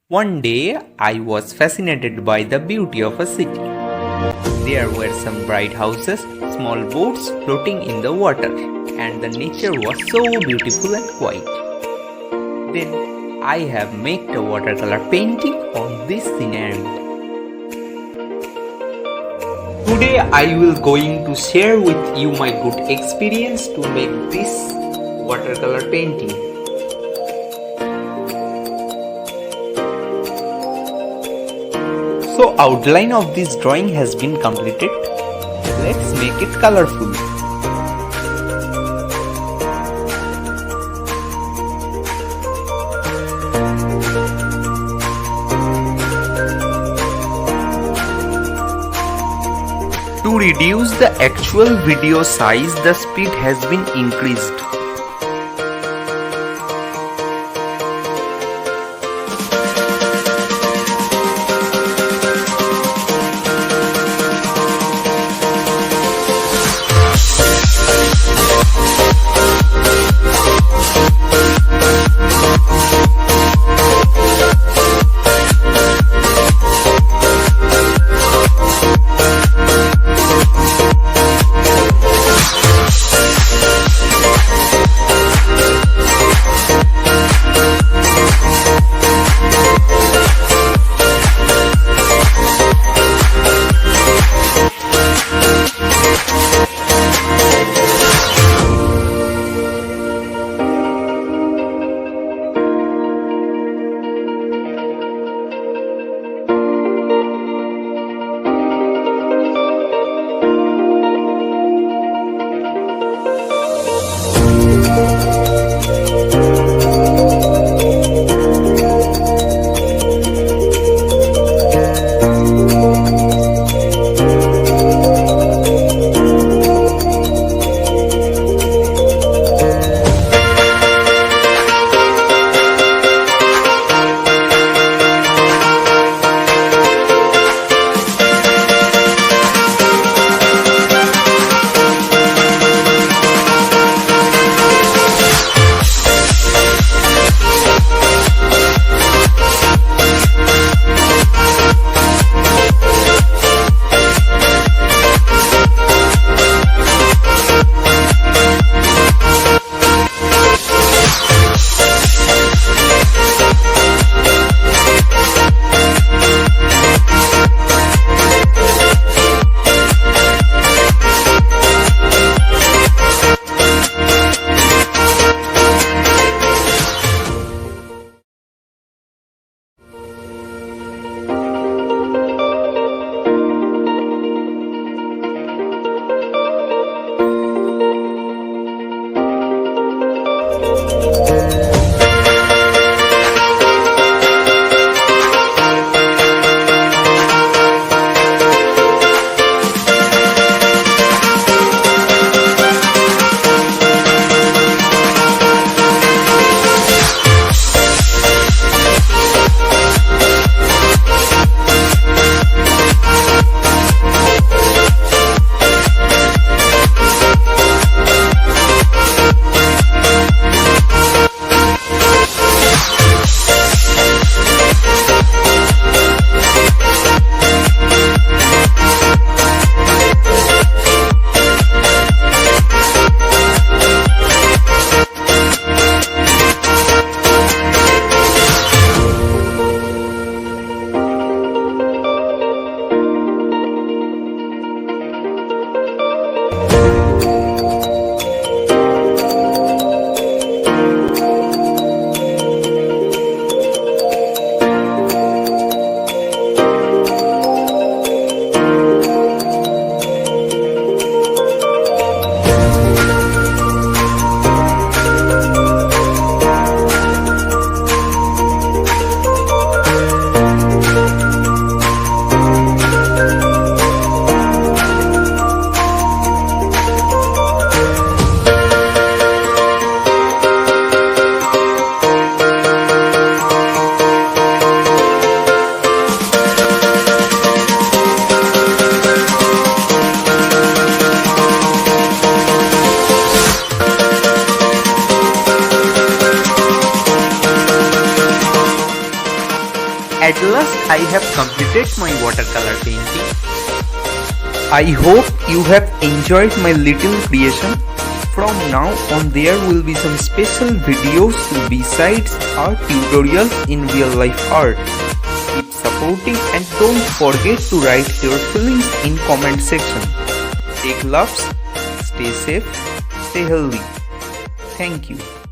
One day, I was fascinated by the beauty of a city. There were some bright houses, small boats floating in the water, and the nature was so beautiful and quiet. Then, I have made a watercolor painting on this scenery. Today, I will going to share with you my good experience to make this watercolor painting. So outline of this drawing has been completed. Let's make it colorful. To reduce the actual video size, the speed has been increased. At last I have completed my watercolor painting. I hope you have enjoyed my little creation. From now on there will be some special videos besides our tutorials in real life art. Keep supporting and don't forget to write your feelings in comment section. Take loves, stay safe, stay healthy. Thank you.